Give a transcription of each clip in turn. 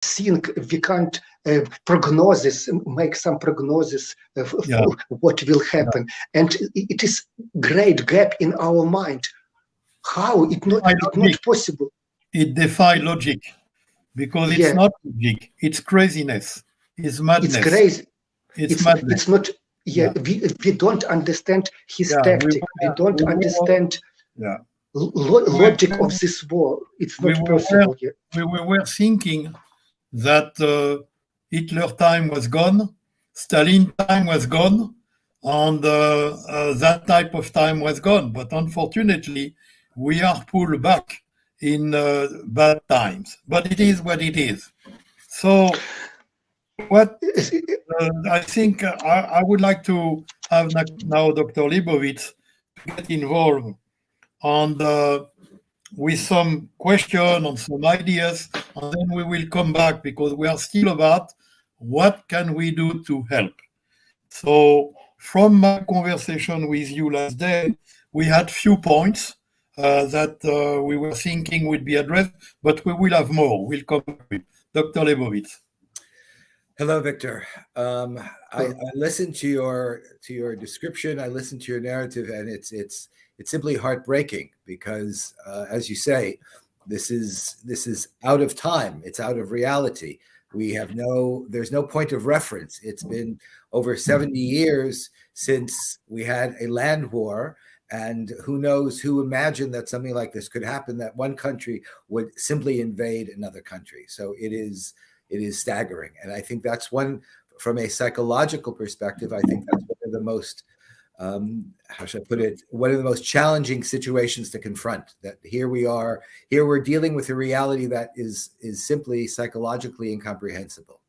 think we can't make some prognosis of what will happen. And it is great gap in our mind. How it's not possible? It defies logic, because it's not logic. It's craziness. It's madness. It's crazy. It's madness. It's not. We don't understand his tactic. We don't understand logic of this war. It's not possible. We were thinking that Hitler time was gone, Stalin time was gone, and that type of time was gone. But unfortunately, we are pulled back in bad times. But it is what it is. So what I think I would like to have now Dr. Lebovits get involved and with some questions and some ideas, and then we will come back, because we are still about what can we do to help. So from my conversation with you last day, we had few points that we were thinking would be addressed, but we will have more. We'll come back with Dr. Lebovits. Hello, Victor. I listened to your description. I listened to your narrative, and it's simply heartbreaking because, as you say, this is out of time. It's out of reality. There's no point of reference. It's been over 70 years since we had a land war, and who knows who imagined that something like this could happen, that one country would simply invade another country. So it is staggering. And I think that's one, from a psychological perspective, I think that's one of the most, how should I put it, one of the most challenging situations to confront. That here we're dealing with a reality that is simply psychologically incomprehensible.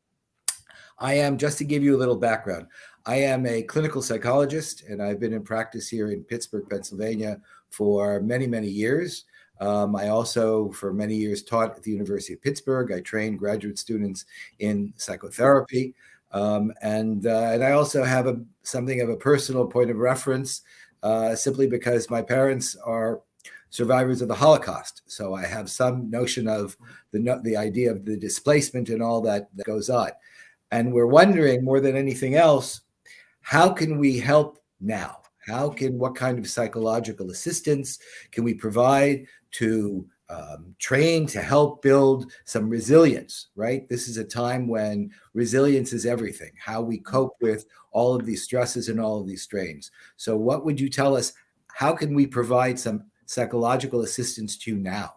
Just to give you a little background, I am a clinical psychologist, and I've been in practice here in Pittsburgh, Pennsylvania for many, many years. I also, for many years, taught at the University of Pittsburgh. I trained graduate students in psychotherapy. And I also have something of a personal point of reference, simply because my parents are survivors of the Holocaust. So I have some notion of the idea of the displacement and all that goes on. And we're wondering more than anything else, how can we help now? What kind of psychological assistance can we provide to train to help build some resilience, right? This is a time when resilience is everything, how we cope with all of these stresses and all of these strains. So what would you tell us? How can we provide some psychological assistance to you now?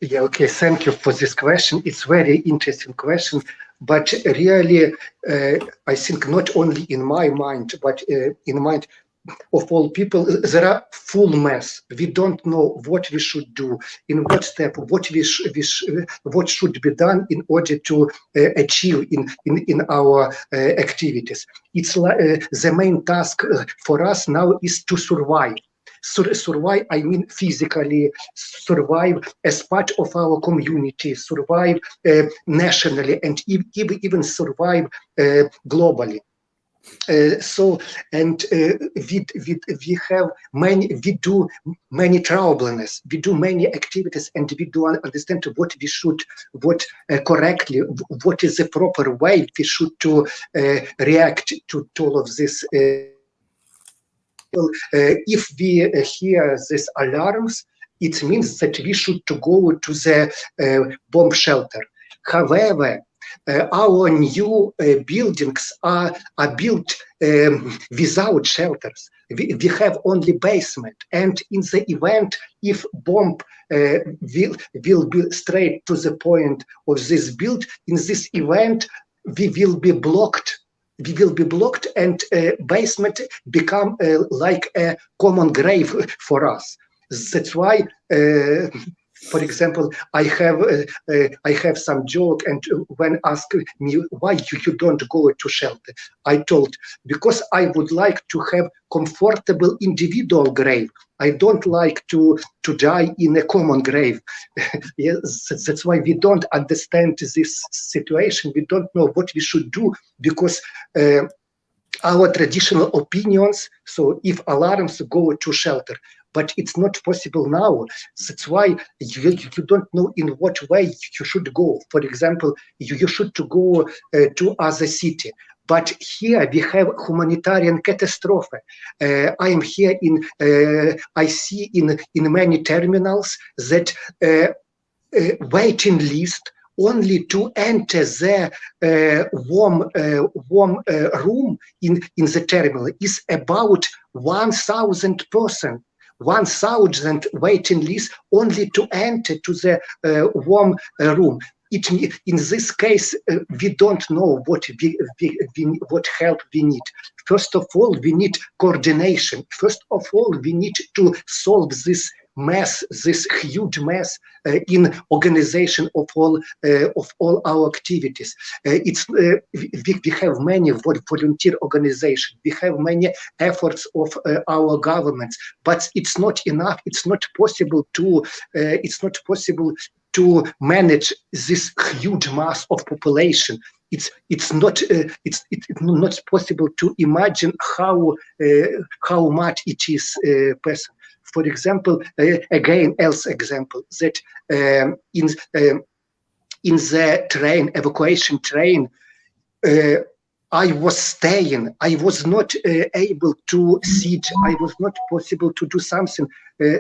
Yeah, okay, thank you for this question. It's very interesting question, but really, I think not only in my mind, but in the mind of all people, there are full mess. We don't know what we should do, in what step, what should be done in order to achieve in our activities. It's like the main task for us now is to survive. Survive, I mean physically, survive as part of our community, survive nationally, and even survive globally. We do many travelness, we do many activities, and we do understand what we should, correctly, what is the proper way we should to react to all of this. If we hear these alarms, it means that we should to go to the bomb shelter. However, our new buildings are built without shelters. We have only basement, and in the event if bomb will be straight to the point of this build, in this event we will be blocked. We will be blocked, and basement become like a common grave for us. That's why, for example, I have some joke, and when asked me why you don't go to shelter, I told, because I would like to have comfortable individual grave. I don't like to die in a common grave. Yes, that's why we don't understand this situation. We don't know what we should do, because our traditional opinions, so if alarms, go to shelter. but it's not possible now. That's why you don't know in what way you should go. For example, you should to go to other city. But here we have humanitarian catastrophe. I am here I see in many terminals that waiting list only to enter the warm room in the terminal is about 1,000 persons. 1,000 waiting list only to enter to the warm room. In this case, we don't know what help we need. First of all, we need coordination. First of all, we need to solve this mess, this huge mess in organization of all our activities. We have many volunteer organizations. We have many efforts of our governments, but it's not enough. It's not possible to manage this huge mass of population. It's not possible to imagine how much it is person. For example, else example that in the train, evacuation train, I was staying. I was not able to sit. I was not possible to do something.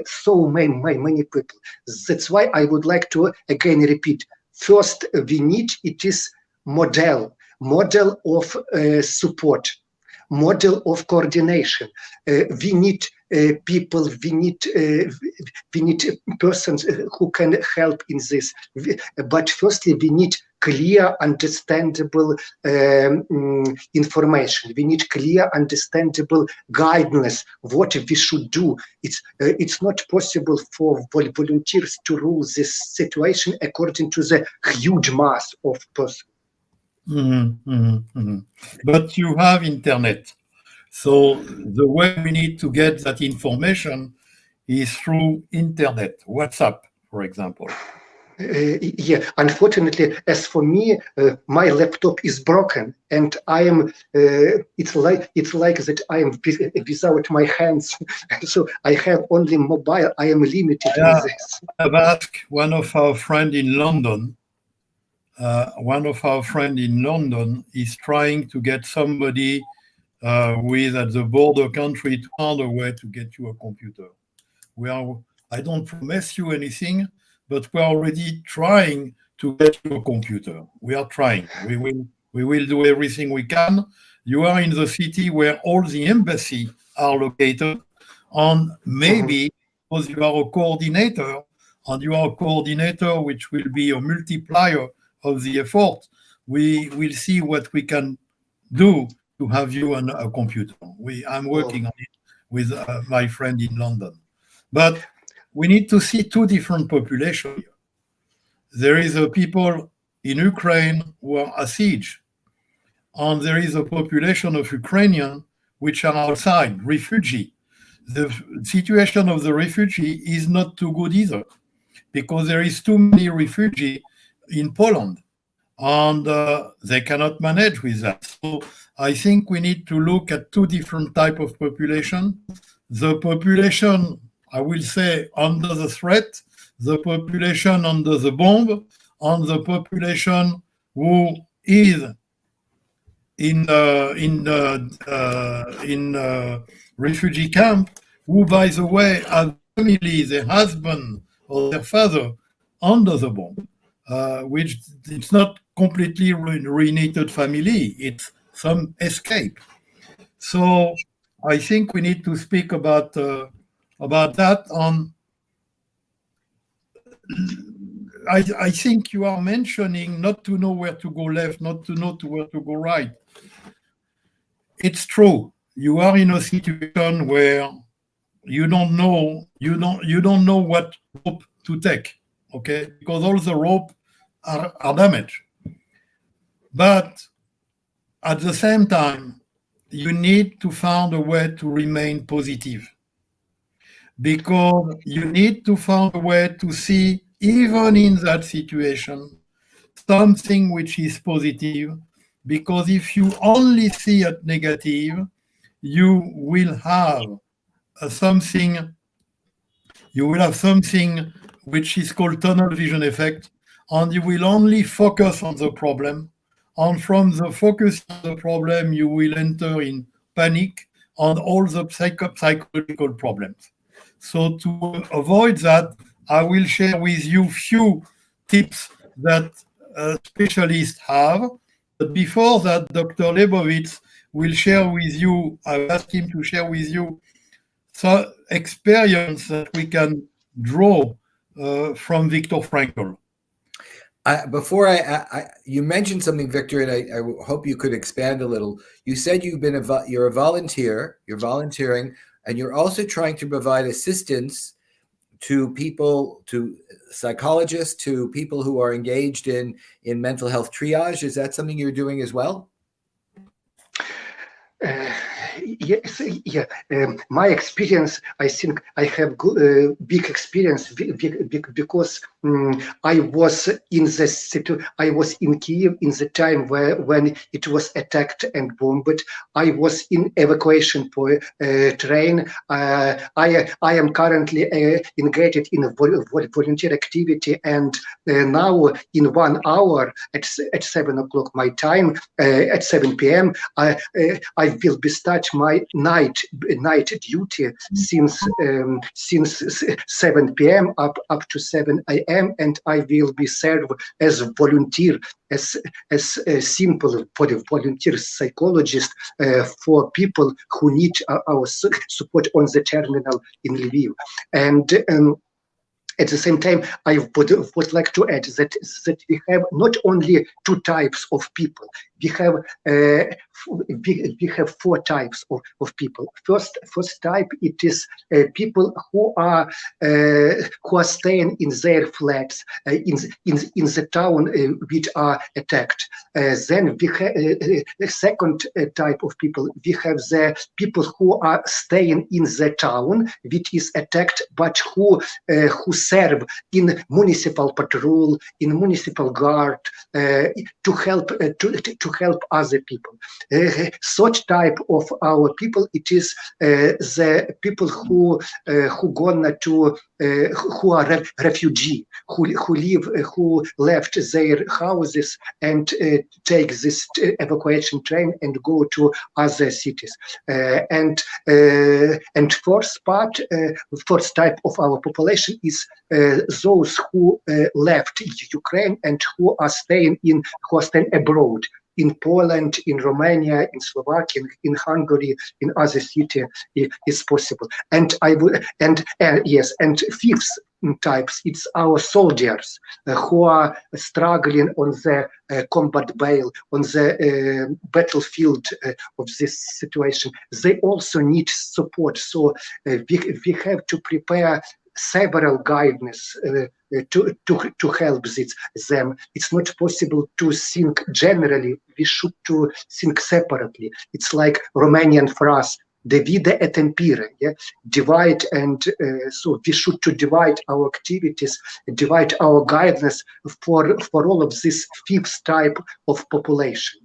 So many people. That's why I would like to again repeat. First, we need it is model of support, model of coordination. We need people. We need persons who can help in this. But firstly, we need clear, understandable information. We need clear, understandable guidance. What we should do. It's not possible for volunteers to rule this situation according to the huge mass of persons. But you have internet. So the way we need to get that information is through internet, WhatsApp, for example. Yeah, unfortunately, as for me, my laptop is broken, and I am. It's like that I am without my hands, so I have only mobile. I am limited with this. I've asked one of our friends in London. Is trying to get somebody with at the border country to find a way to get you a computer. I don't promise you anything, but we're already trying to get you a computer. We are trying. We will do everything we can. You are in the city where all the embassies are located, and maybe because you are a coordinator, and you are a coordinator which will be a multiplier of the effort, we will see what we can do to have you on a computer. I'm working on it with my friend in London. But we need to see two different populations here. There is a people in Ukraine who are a siege, and there is a population of Ukrainians which are outside, refugee. The situation of the refugee is not too good either, because there is too many refugees in Poland, and they cannot manage with that. So I think we need to look at two different types of population. The population, I will say, under the threat, the population under the bomb, and the population who is in refugee camp, who, by the way, have family, their husband or their father under the bomb, which it's not completely reunited family, it's some escape. So I think we need to speak about that. I think you are mentioning not to know where to go left, not to know where to go right. It's true. You are in a situation where you don't know what rope to take, okay? Because all the rope are damaged. But at the same time, you need to find a way to remain positive, because you need to find a way to see, even in that situation, something which is positive, because if you only see it negative, you will have something you will have something which is called tunnel vision effect, and you will only focus on the problem. And from the focus on the problem, you will enter in panic on all the psychological problems. So to avoid that, I will share with you few tips that specialists have. But before that, Dr. Lebovits will share with you, I've asked him to share with you some experience that we can draw from Viktor Frankl. Before you mentioned something, Victor, and I hope you could expand a little. You said you're a volunteer, you're volunteering, and you're also trying to provide assistance to people, to psychologists, to people who are engaged in mental health triage. Is that something you're doing as well? Yes, yeah. My experience, I think I have big experience because I was in I was in Kiev in the time when it was attacked and bombed. I was in evacuation train. I am currently engaged in a volunteer activity, and now in 1 hour at 7 o'clock my time, at 7 p.m. I will be start my night duty since 7 p.m. up to 7 a.m. and I will be served as volunteer, as a simple volunteer psychologist for people who need our support on the terminal in Lviv. And at the same time, I would like to add that we have not only 2 types of people. We have 4 types of people. First type, it is people who are staying in their flats in the town which are attacked. Then we have the second type of people. We have the people who are staying in the town which is attacked, but who serve in municipal patrol, in municipal guard, to help other people. Such type of our people, it is the people who are refugee, who left their houses and take this evacuation train and go to other cities. And fourth type of our population is those who left Ukraine and who are staying abroad, in Poland, in Romania, in Slovakia, in Hungary, in other cities, is possible. And fifth types, it's our soldiers who are struggling on the combat on the battlefield of this situation. They also need support. So we have to prepare several guidance to help them. It's not possible to think generally. We should to think separately. It's like Romanian phrase, divide et impera, divide, and so we should to divide our activities, divide our guidance for all of this 5th type of population.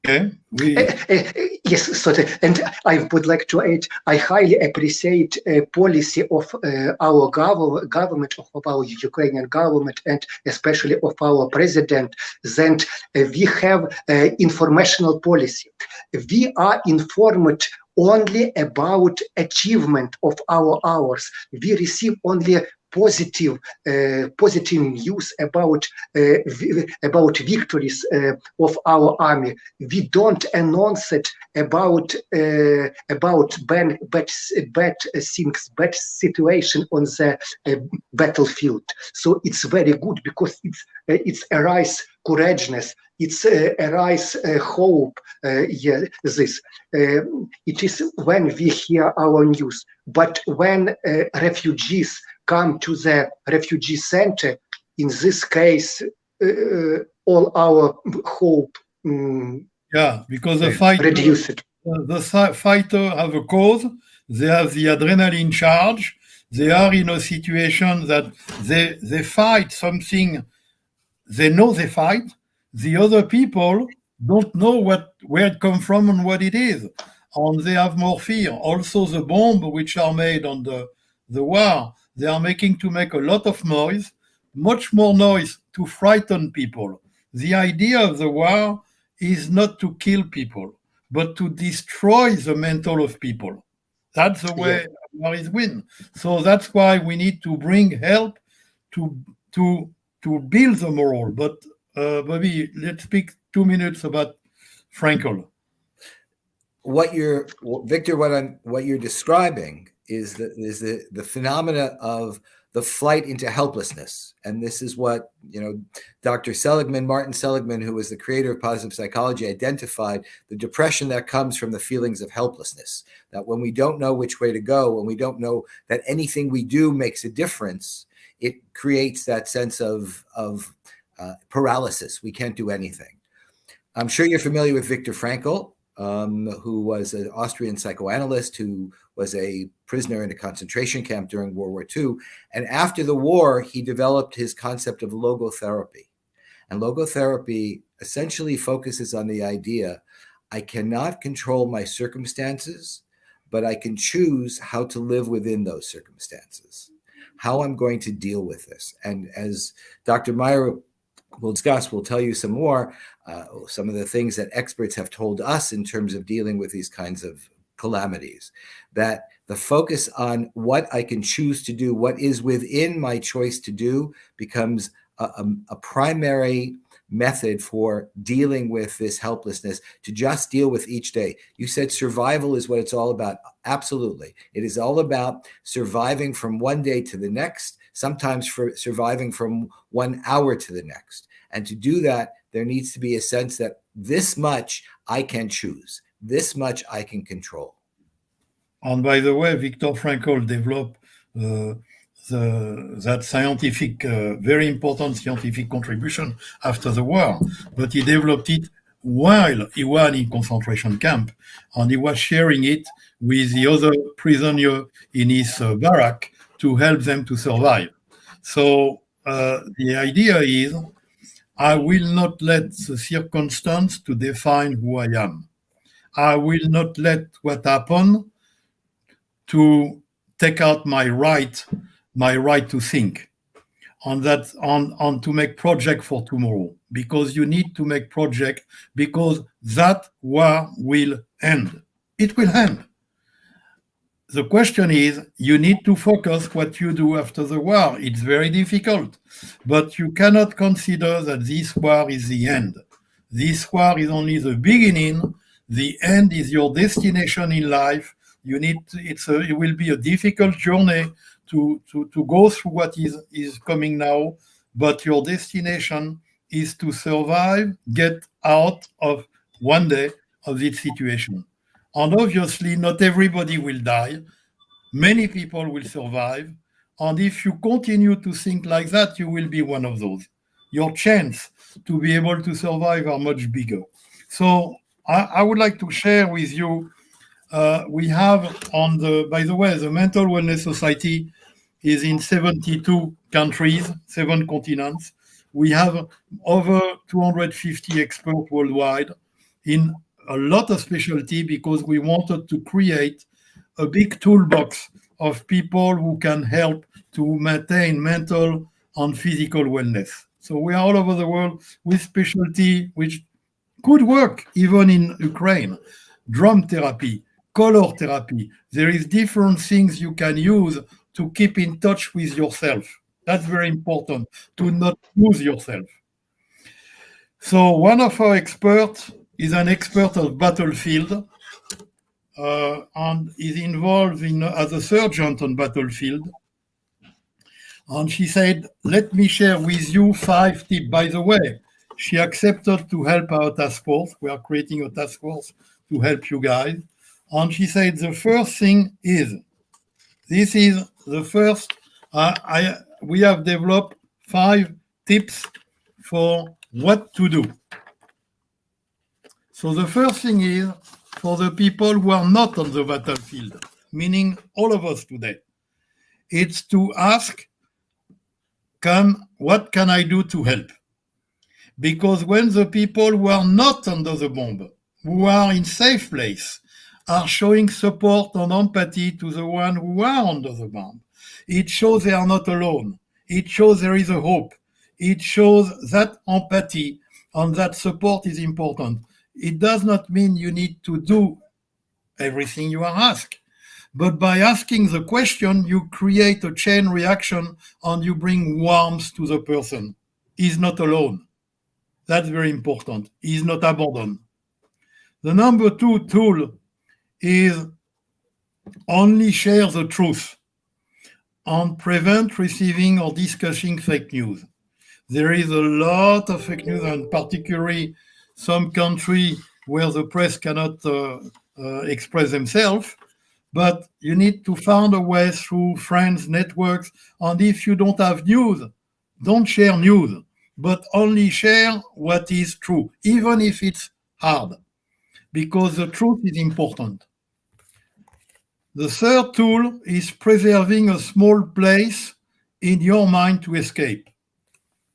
Okay. Yes, and I would like to add, I highly appreciate policy of our government, of our Ukrainian government, and especially of our president, that we have informational policy. We are informed only about achievement of our hours. We receive only positive news about victories of our army. We don't announce it about bad things, bad situation on the battlefield. So it's very good because it's arise courageousness. It's arise hope. This it is when we hear our news. But when refugees come to the refugee center, in this case, all our hope because the fighter have a cause, they have the adrenaline charge, they are in a situation that they fight something, they know they fight, the other people don't know where it comes from and what it is, and they have more fear. Also the bombs which are made on the the war they are making to make a lot of noise, much more noise to frighten people. The idea of the war is not to kill people, but to destroy the mental of people. That's the way war is win. So that's why we need to bring help to build the moral. But Bobby, let's speak 2 minutes about Frankl. Victor, what you're describing is the phenomena of the flight into helplessness. And this is what, Dr. Martin Seligman, who was the creator of positive psychology, identified the depression that comes from the feelings of helplessness. That when we don't know which way to go, when we don't know that anything we do makes a difference, it creates that sense of paralysis. We can't do anything. I'm sure you're familiar with Viktor Frankl, who was an Austrian psychoanalyst who was a prisoner in a concentration camp during World War II. And after the war, he developed his concept of logotherapy. And logotherapy essentially focuses on the idea, I cannot control my circumstances, but I can choose how to live within those circumstances, how I'm going to deal with this. And as Dr. Meyer will discuss, we'll tell you some more, some of the things that experts have told us in terms of dealing with these kinds of calamities, that the focus on what I can choose to do, what is within my choice to do, becomes a primary method for dealing with this helplessness, to just deal with each day. You said survival is what it's all about. Absolutely. It is all about surviving from one day to the next, sometimes for surviving from 1 hour to the next. And to do that, there needs to be a sense that this much I can choose, this much I can control. And by the way, Viktor Frankl developed that scientific, very important scientific contribution after the war, but he developed it while he was in concentration camp, and he was sharing it with the other prisoners in his barrack to help them to survive. So the idea is, I will not let the circumstance to define who I am. I will not let what happened to take out my right to think, on that, on to make project for tomorrow, because you need to make project, because that war will end. It will end. The question is, you need to focus what you do after the war. It's very difficult, but you cannot consider that this war is the end. This war is only the beginning. The end is your destination in life. You need to, it will be a difficult journey to go through what is coming now, but your destination is to survive, get out of one day of this situation. And obviously, not everybody will die. Many people will survive. And if you continue to think like that, you will be one of those. Your chance to be able to survive are much bigger. So I would like to share with you, we have by the way, the Mental Wellness Society is in 72 countries, 7 continents. We have over 250 experts worldwide in a lot of specialty, because we wanted to create a big toolbox of people who can help to maintain mental and physical wellness. So we are all over the world with specialty which could work even in Ukraine. Drum therapy, color therapy. There is different things you can use to keep in touch with yourself. That's very important, to not lose yourself. So one of our experts is an expert of battlefield, and is involved as a surgeon on battlefield. And she said, let me share with you 5 tips. By the way, she accepted to help our task force. We are creating a task force to help you guys. And she said, the first thing is, this is the first, we have developed 5 tips for what to do. So the first thing is, for the people who are not on the battlefield, meaning all of us today, it's to ask, what can I do to help? Because when the people who are not under the bomb, who are in safe place, are showing support and empathy to the one who are under the bomb, It shows they are not alone. It shows there is a hope. It shows that empathy and that support is important. It does not mean you need to do everything you are asked. But by asking the question, you create a chain reaction and you bring warmth to the person. He's not alone. That's very important. He's not abandoned. The number 2 tool is only share the truth and prevent receiving or discussing fake news. There is a lot of fake news, and particularly some country where the press cannot express themselves. But you need to find a way through friends, networks, and if you don't have news, don't share news, but only share what is true, even if it's hard, because the truth is important. The third tool is preserving a small place in your mind to escape.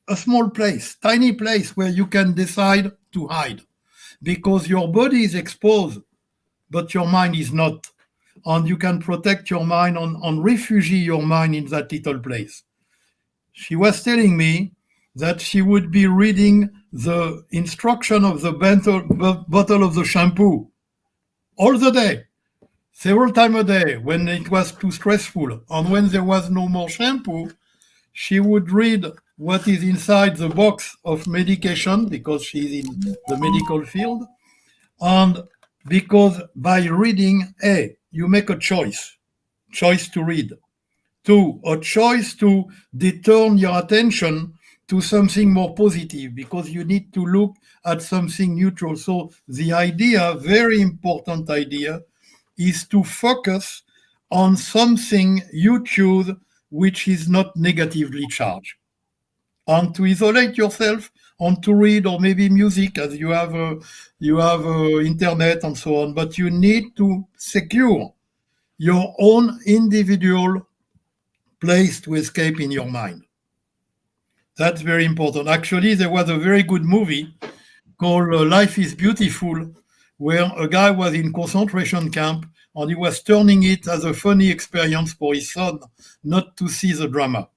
A small place, tiny place where you can decide to hide, because your body is exposed, but your mind is not. And you can protect your mind and refugee your mind in that little place. She was telling me that she would be reading the instruction of the bottle of the shampoo all the day, several times a day when it was too stressful. And when there was no more shampoo, she would read what is inside the box of medication, because she's in the medical field. And because by reading, A, you make a choice to read. 2, a choice to return your attention to something more positive, because you need to look at something neutral. So the idea, very important idea, is to focus on something you choose which is not negatively charged, and to isolate yourself and to read, or maybe music, as you have internet and so on. But you need to secure your own individual place to escape in your mind. That's very important. Actually, there was a very good movie called Life is Beautiful, where a guy was in concentration camp and he was turning it as a funny experience for his son, not to see the drama.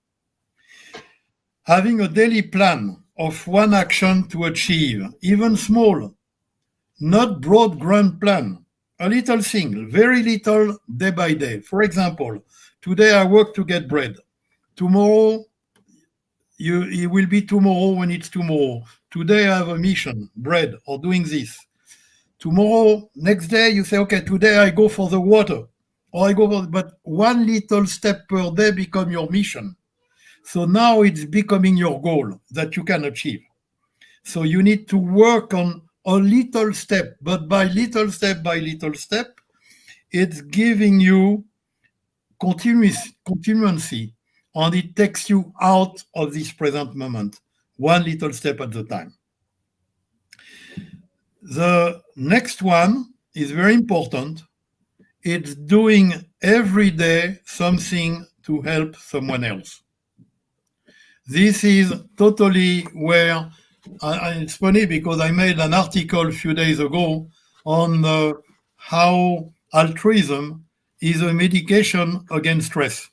Having a daily plan of one action to achieve, even small, not broad grand plan, a little thing, very little, day by day. For example, today I work to get bread. Tomorrow, it will be tomorrow when it's tomorrow. Today I have a mission, bread, or doing this. Tomorrow, next day, you say, okay, today I go for the water, or I go for, but one little step per day become your mission. So now it's becoming your goal that you can achieve. So you need to work on a little step, but by little step, it's giving you continuity, and it takes you out of this present moment, one little step at a time. The next one is very important. It's doing every day something to help someone else. This is totally where, it's funny because I made an article a few days ago on how altruism is a medication against stress.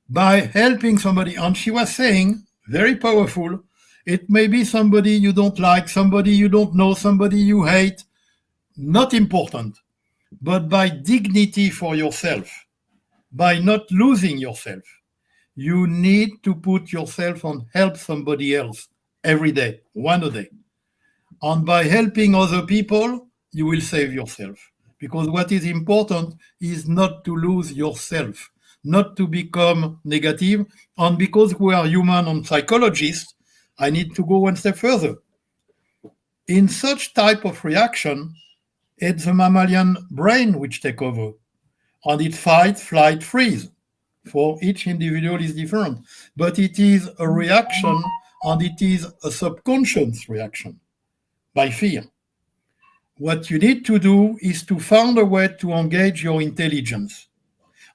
By helping somebody, and she was saying, very powerful, it may be somebody you don't like, somebody you don't know, somebody you hate, not important, but by dignity for yourself, by not losing yourself. You need to put yourself and help somebody else every day, one a day. And by helping other people, you will save yourself. Because what is important is not to lose yourself, not to become negative. And because we are human and psychologists, I need to go one step further. In such type of reaction, it's the mammalian brain which takes over. And it fight, flight, freeze. For each individual is different, but it is a reaction, and it is a subconscious reaction by fear. What you need to do is to find a way to engage your intelligence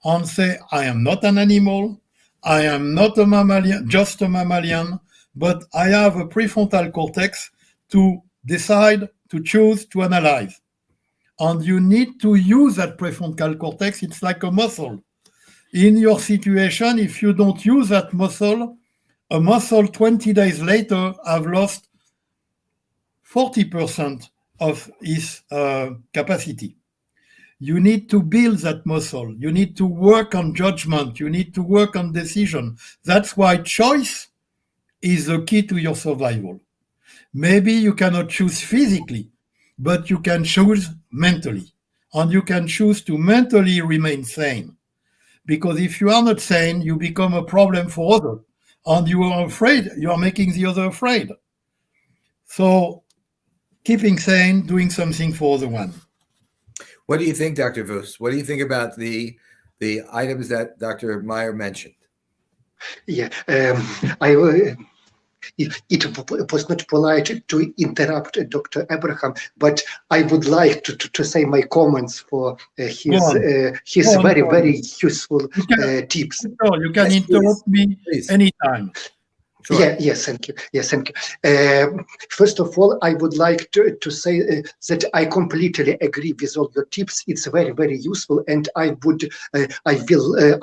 and say, I am not an animal, I am not a mammalian, just a mammalian, but I have a prefrontal cortex to decide, to choose, to analyze. And you need to use that prefrontal cortex. It's like a muscle. in your situation, if you don't use that muscle, a muscle 20 days later have lost 40% of its capacity. You need to build that muscle. You need to work on judgment. You need to work on decision. That's why choice is the key to your survival. Maybe you cannot choose physically, but you can choose mentally. And you can choose to mentally remain sane. Because if you are not sane, you become a problem for others. And you are afraid, you are making the other afraid. So keeping sane, doing something for the one. What do you think, Dr. Vos? What do you think about the items that Dr. Meyer mentioned? Yeah, it was not polite to interrupt Dr. Abraham, but I would like to say my comments for his very useful tips. You can interrupt me anytime. Sure. Yes, thank you. Yes, thank you. First of all, I would like to say that I completely agree with all your tips. It's very useful, and I will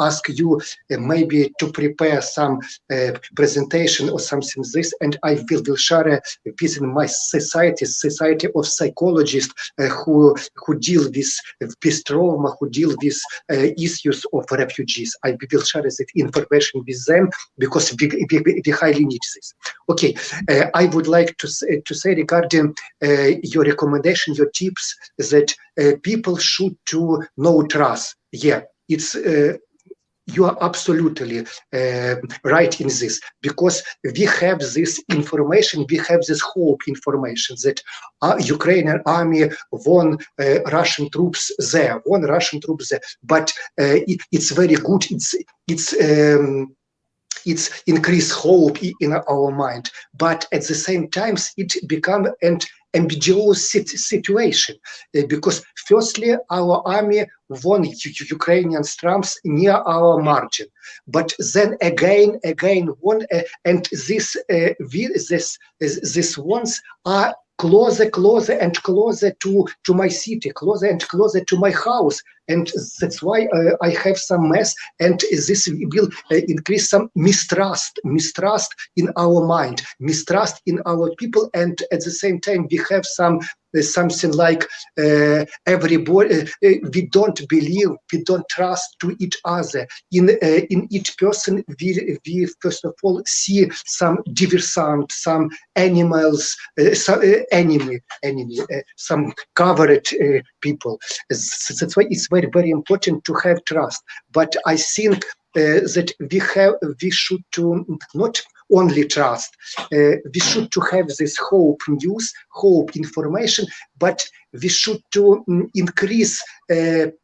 ask you maybe to prepare some presentation or something this, and I will share within my society of psychologists who deal with trauma, who deal with issues of refugees. I will share that information with them because we highly need this. Okay, I would like to say regarding your recommendation, your tips, that people should to know trust. Yeah, it's you are absolutely right in this, because we have this information, we have this hope information that Ukrainian army won Russian troops there, but it's very good. It's increased hope in our mind, but at the same time it becomes an ambiguous situation, because firstly our army won Ukrainian troops near our margin, but then again won, and this ones are closer and closer to my city, closer and closer to my house, and that's why I have some mess, and this will increase some mistrust in our mind, mistrust in our people, and at the same time we have something like everybody, we don't believe, we don't trust to each other. In each person, we first of all see some diversant, some animals, some enemy, some covered people. That's why it's very important to have trust. But I think that we should to not only trust, we should to have this hope news, hope information, but we should to increase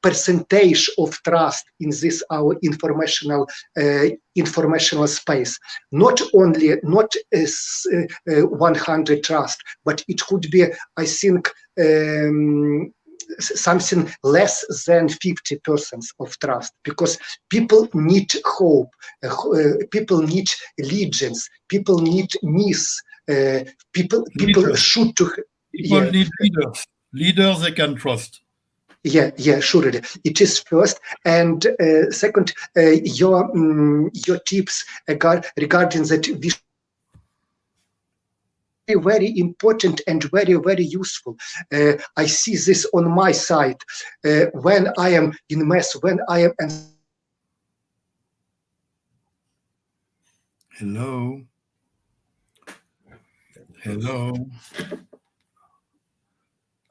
percentage of trust in this our informational space. Not 100 trust, but it could be, I think, something less than 50% of trust, because people need hope, people need allegiance, people need needs, people should to. People need leaders they can trust. Yeah, surely. It is first, and second, your tips regarding that we very important and very useful. I see this on my side when I am in mess, when I am. Hello.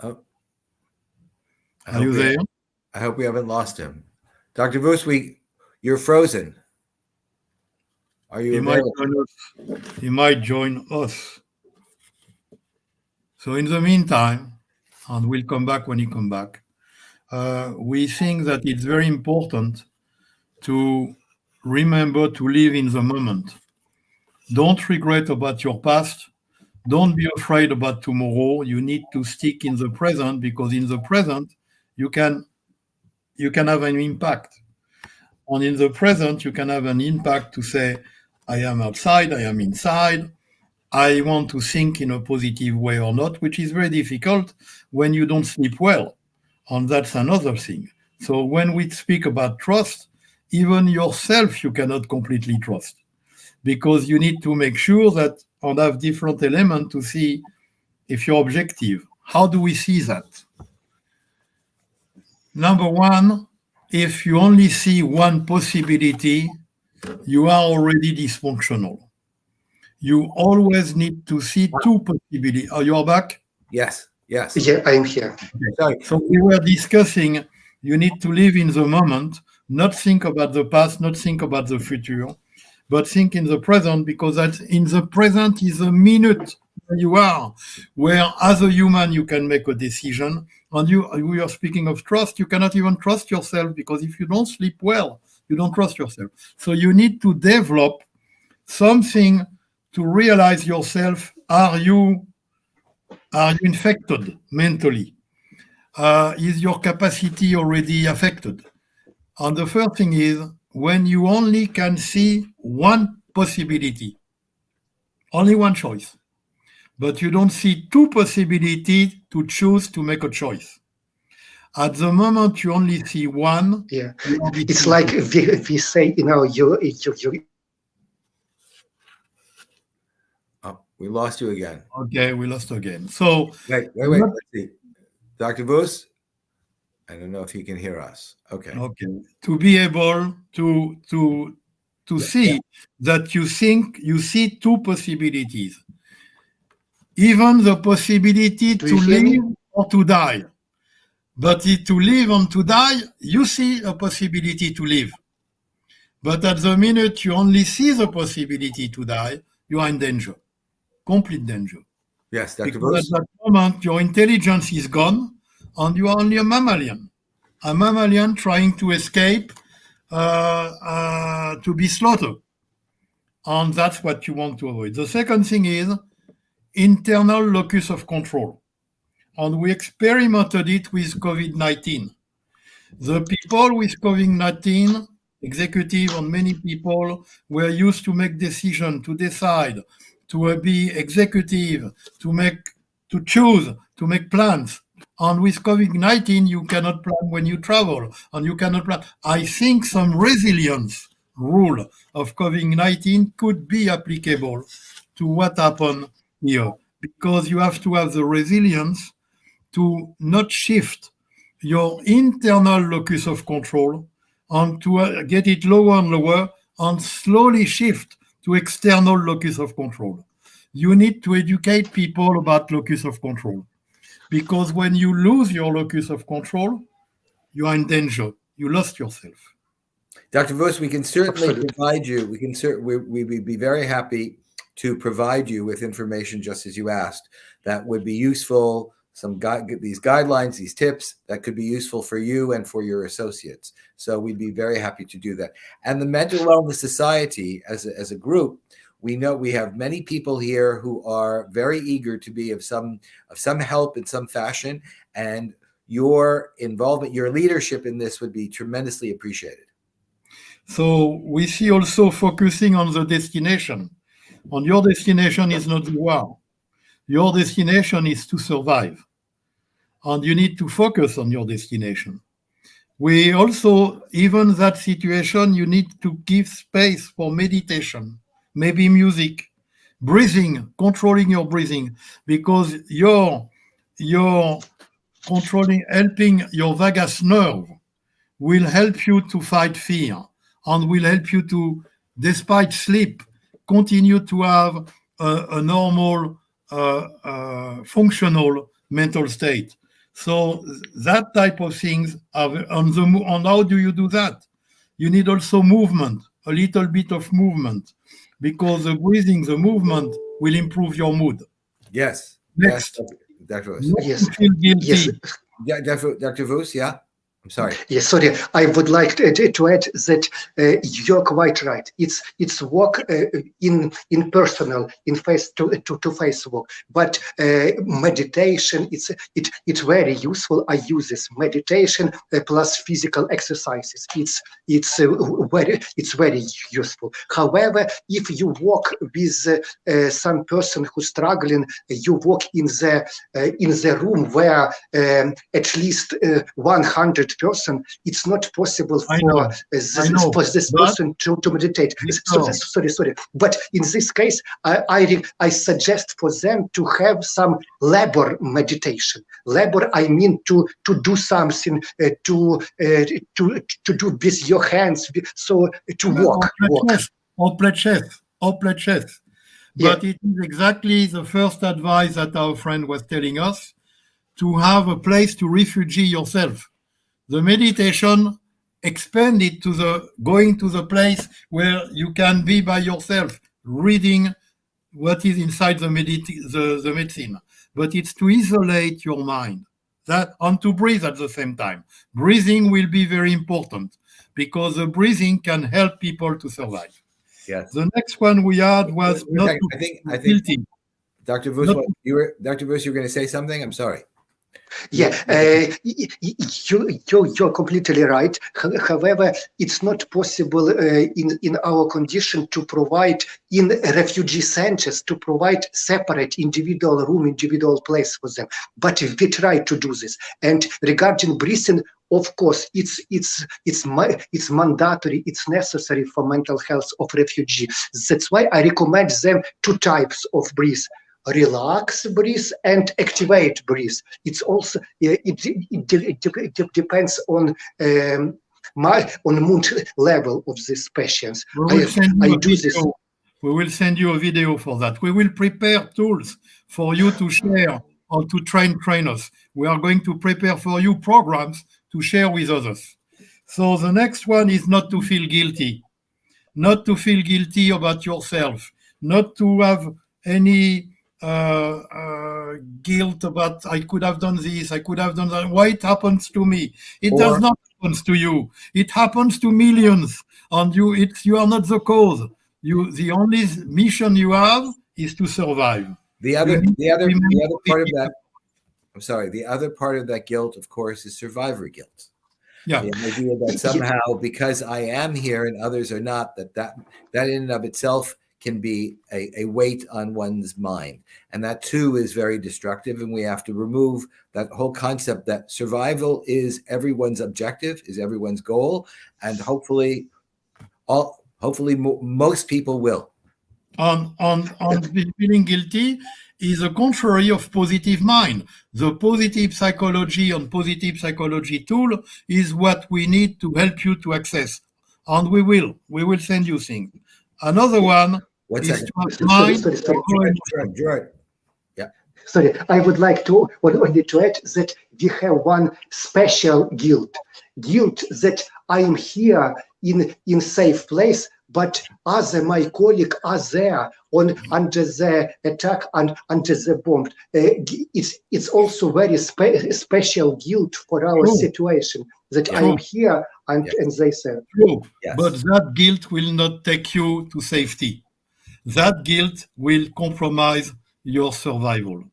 Oh, are you there? I hope we haven't lost him, Dr. Vos. You're frozen. Are you? He might join us. So in the meantime, and we'll come back when he comes back, we think that it's very important to remember to live in the moment. Don't regret about your past. Don't be afraid about tomorrow. You need to stick in the present, because in the present, you can have an impact. And in the present, you can have an impact to say, I am outside, I am inside, I want to think in a positive way or not, which is very difficult when you don't sleep well. And that's another thing. So when we speak about trust, even yourself you cannot completely trust, because you need to make sure that and have different elements to see if you're objective. How do we see that? Number one, if you only see one possibility, you are already dysfunctional. You always need to see two possibilities. Are you back? Yes, yes. Yeah, I'm here. Okay. Sorry. So we were discussing you need to live in the moment, not think about the past, not think about the future, but think in the present, because that in the present is a minute where you are, where as a human you can make a decision. And we are speaking of trust, you cannot even trust yourself, because if you don't sleep well, you don't trust yourself. So you need to develop something to realize yourself. Are you infected mentally? Is your capacity already affected? And the first thing is, when you only can see one possibility, only one choice, but you don't see two possibilities to choose to make a choice. At the moment you only see one. Yeah, it's like we say, Oh, we lost you again. Okay, we lost again. So wait. Let's see. Dr. Vos, I don't know if he can hear us. Okay. To be able to see that you think you see two possibilities, even the possibility to live or to die. But to live and to die, you see a possibility to live. But at the minute you only see the possibility to die, you are in danger, complete danger. Yes, Dr. Because Vos? at that moment your intelligence is gone and you are only a mammalian trying to escape to be slaughtered. And that's what you want to avoid. The second thing is internal locus of control. And we experimented it with COVID-19. The people with COVID-19, executive and many people, were used to make decisions, to decide, to be executive, to choose, to make plans. And with COVID-19, you cannot plan when you travel, and you cannot plan. I think some resilience rule of COVID-19 could be applicable to what happened here, because you have to have the resilience to not shift your internal locus of control and to get it lower and lower and slowly shift to external locus of control. You need to educate people about locus of control, because when you lose your locus of control, you are in danger. You lost yourself. Dr. Vos, we can certainly provide you. We'd be very happy to provide you with information, just as you asked, that would be useful. These guidelines, these tips that could be useful for you and for your associates. So we'd be very happy to do that. And the Mental Wellness Society, as a group, we know we have many people here who are very eager to be of some help in some fashion, and your involvement, your leadership in this would be tremendously appreciated. So we see also focusing on the destination. And your destination is not the war. Your destination is to survive. And you need to focus on your destination. We also, even that situation, you need to give space for meditation, maybe music, breathing, controlling your breathing, because you're controlling, helping your vagus nerve will help you to fight fear and will help you to, despite sleep, continue to have a normal, functional mental state. So that type of things are on how do you do that? You need also movement, a little bit of movement, because the breathing, the movement will improve your mood. Yes. Next. Dr. Vos. Yes. Feel guilty. Yes. Yeah, Dr. Vos, yeah. I'm sorry. Yes, sorry. I would like to add that you're quite right. It's work in personal, in face to face work. But meditation, it's very useful. I use this meditation plus physical exercises. It's very useful. However, if you work with some person who's struggling, you work in the room where at least 100 person, it's not possible I for know. this But, person to meditate. Victor, Sorry. But in this case, I suggest for them to have some labor meditation. Labor, I mean to do something, to do with your hands, so to walk. Or play chess. But it is exactly the first advice that our friend was telling us, to have a place to refugee yourself. The meditation expanded to the going to the place where you can be by yourself, reading what is inside the medicine. But it's to isolate your mind and to breathe at the same time. Breathing will be very important because the breathing can help people to survive. Yes. The next one we had was I think guilty. Dr. Vos, you were going to say something? I'm sorry. Yeah, you're completely right. However, it's not possible in our condition to provide in refugee centers, to provide separate individual room, individual place for them. But we try to do this. And regarding breathing, of course, it's mandatory, it's necessary for mental health of refugees. That's why I recommend them 2 types of breath. Relax breathe and activate breathe. It's also it depends on mood level of these patients. We will send you a video for that. We will prepare tools for you to share or to train us. We are going to prepare for you programs to share with others. So the next one is not to feel guilty. Not to feel guilty about yourself. Not to have any guilt about I could have done this, I could have done that. Why it happens to me? It does not happen to you. It happens to millions, and you are not the cause. The only mission you have is to survive. The other part of that. I'm sorry. The other part of that guilt, of course, is survivor guilt. Yeah. The idea that somehow because I am here and others are not, that in and of itself can be a weight on one's mind. And that too is very destructive. And we have to remove that whole concept that survival is everyone's objective, is everyone's goal. And hopefully most people will. On feeling guilty is a contrary of positive mind. The positive psychology and positive psychology tool is what we need to help you to access. And we will send you things. Another one is to have mind. Gerard. Yeah. Sorry, I would like to only to add that we have one special guilt that I am here in safe place, but my colleague are there under the attack and under the bomb. It's also very special guilt for our situation that I am here and they say. True, but that guilt will not take you to safety. That guilt will compromise your survival.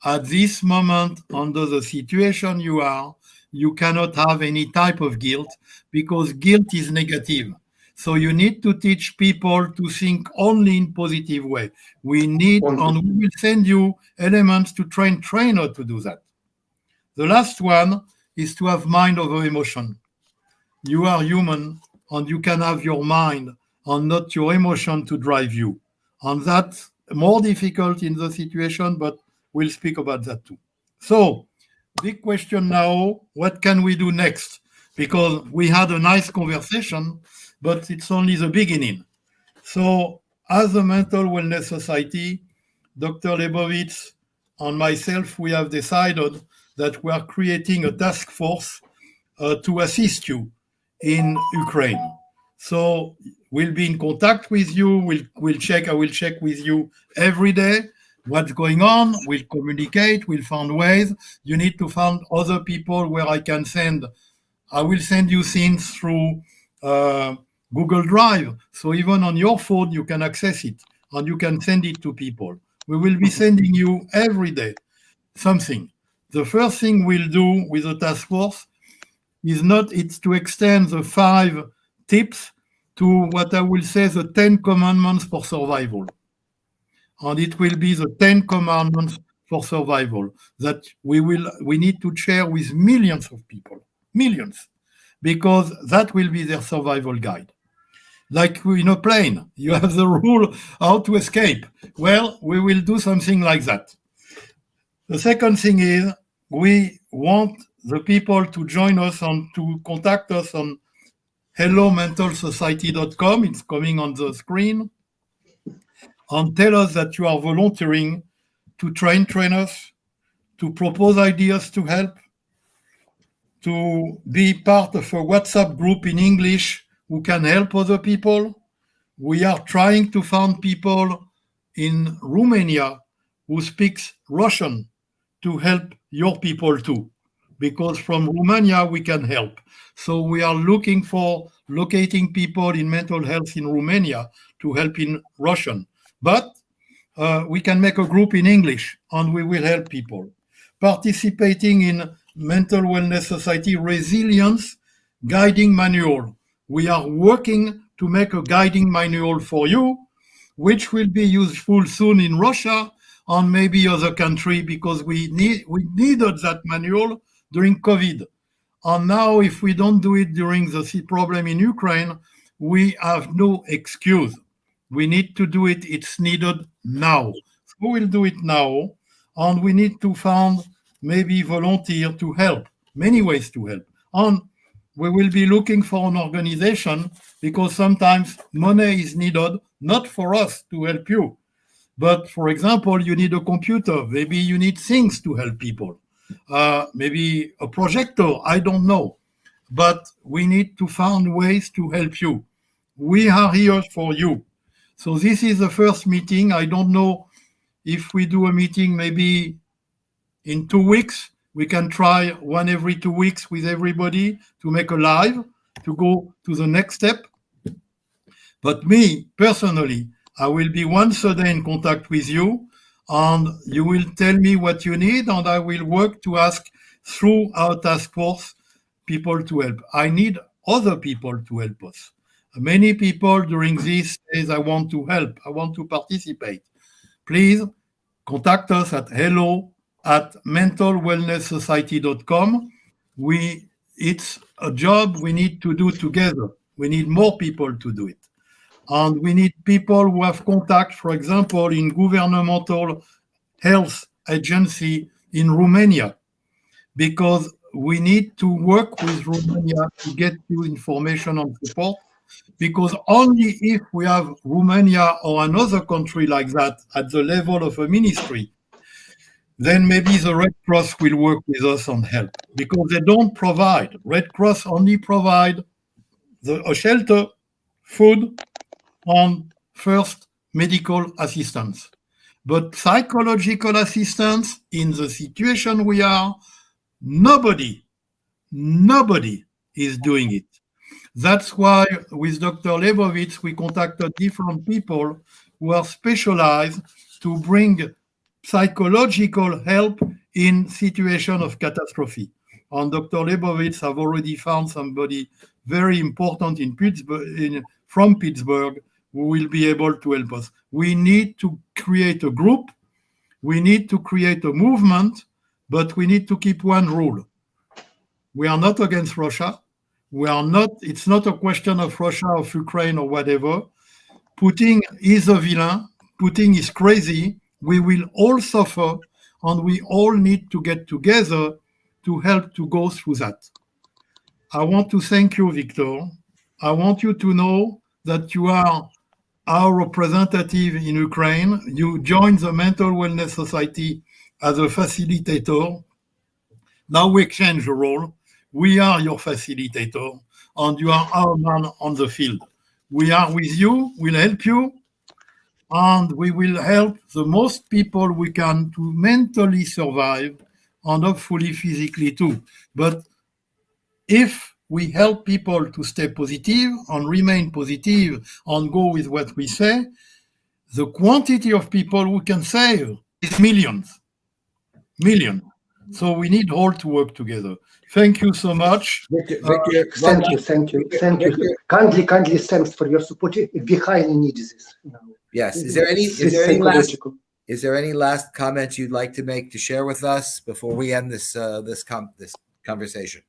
At this moment, under the situation you are, you cannot have any type of guilt because guilt is negative. So you need to teach people to think only in positive way. We need, and we will send you elements to train how to do that. The last one is to have mind over emotion. You are human and you can have your mind and not your emotion to drive you. And that's more difficult in the situation, but we'll speak about that too. So, big question now, what can we do next? Because we had a nice conversation, but it's only the beginning. So, as a mental wellness society, Dr. Lebovits and myself, we have decided that we are creating a task force to assist you in Ukraine. So we'll be in contact with you. I will check with you every day what's going on. We'll communicate. We'll find ways. You need to find other people where I can send. I will send you things through Google Drive. So even on your phone, you can access it and you can send it to people. We will be sending you every day something. The first thing we'll do with the task force it's to extend the 5 tips to what I will say the 10 commandments for survival. And it will be the 10 commandments for survival that we need to share with millions of people. millions, because that will be their survival guide. Like in a plane, you have the rule how to escape. Well, we will do something like that. The second thing is we want the people to join us and to contact us on hellomentalsociety.com. It's coming on the screen. And tell us that you are volunteering to train trainers, to propose ideas to help, to be part of a WhatsApp group in English who can help other people. We are trying to find people in Romania who speaks Russian to help your people too, because from Romania we can help. So we are looking for locating people in mental health in Romania to help in Russian. But we can make a group in English and we will help people. Participating in Mental Wellness Society Resilience Guiding Manual. We are working to make a guiding manual for you, which will be useful soon in Russia and maybe other country, because we needed that manual during COVID. And now if we don't do it during the problem in Ukraine, we have no excuse. We need to do it. It's needed now. So we'll do it now. And we need to find maybe volunteer to help, many ways to help. And we will be looking for an organization, because sometimes money is needed, not for us to help you. But for example, you need a computer. Maybe you need things to help people. Maybe a projector, I don't know. But we need to find ways to help you. We are here for you. So this is the first meeting. I don't know if we do a meeting maybe in 2 weeks. We can try one every 2 weeks with everybody to make a live, to go to the next step. But me, personally, I will be once a day in contact with you, and you will tell me what you need, and I will work to ask through our task force people to help. I need other people to help us. Many people during these days, I want to help, I want to participate. Please contact us at hello@mentalwellnesssociety.com. It's a job we need to do together. We need more people to do it. And we need people who have contact, for example, in governmental health agency in Romania, because we need to work with Romania to get you information and support, because only if we have Romania or another country like that at the level of a ministry, then maybe the Red Cross will work with us and help, because they don't provide. Red Cross only provide a shelter, food, and first medical assistance. But psychological assistance in the situation we are, nobody is doing it. That's why with Dr. Lebovits, we contacted different people who are specialized to bring psychological help in situation of catastrophe. And Dr. Lebovits have already found somebody very important in Pittsburgh, from Pittsburgh, who will be able to help us. We need to create a group, we need to create a movement, but we need to keep one rule. We are not against Russia. It's not a question of Russia or Ukraine or whatever. Putin is a villain. Putin is crazy. We will all suffer, and we all need to get together to help to go through that. I want to thank you, Viktor. I want you to know that you are our representative in Ukraine. You joined the Mental Wellness Society as a facilitator. Now we exchange the role. We are your facilitator, and you are our man on the field. We are with you, we'll help you, and we will help the most people we can to mentally survive, and hopefully physically too. But if we help people to stay positive and remain positive and go with what we say, the quantity of people we can save is millions. So we need all to work together. Thank you so much. Victor, thank you. Kindly, thanks for your support. We highly need this. Yes. Is there any last comments you'd like to make to share with us before we end this conversation?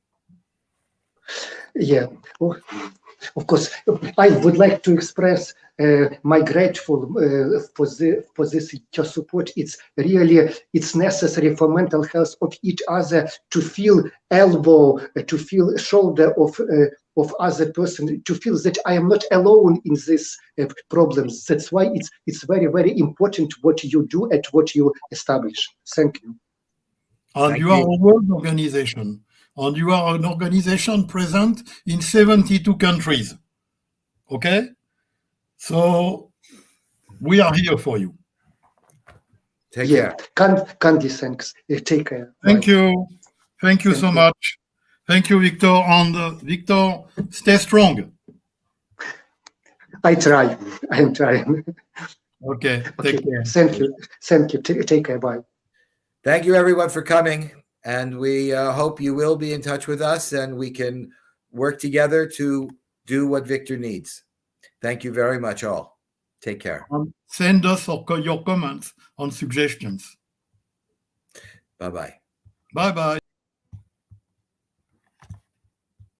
Yeah. Of course, I would like to express my grateful for this your support. It's really necessary for mental health of each other to feel elbow, to feel shoulder of other person, to feel that I am not alone in these problems. That's why it's very, very important what you do and what you establish. Thank you. And Thank you are you. a world organization, and you are an organization present in 72 countries. Okay? So we are here for you. Take care. Candy, thanks. Take care. Thank Bye. you. Thank you so much. Thank you, Victor. And Victor, stay strong. I try. I am trying. Okay. Okay. Take care. Thank you. Thank you. Take care. Bye. Thank you, everyone, for coming. And we hope you will be in touch with us and we can work together to do what Victor needs. Thank you very much, all. Take care. Send us your comments and suggestions. Bye-bye. Bye-bye.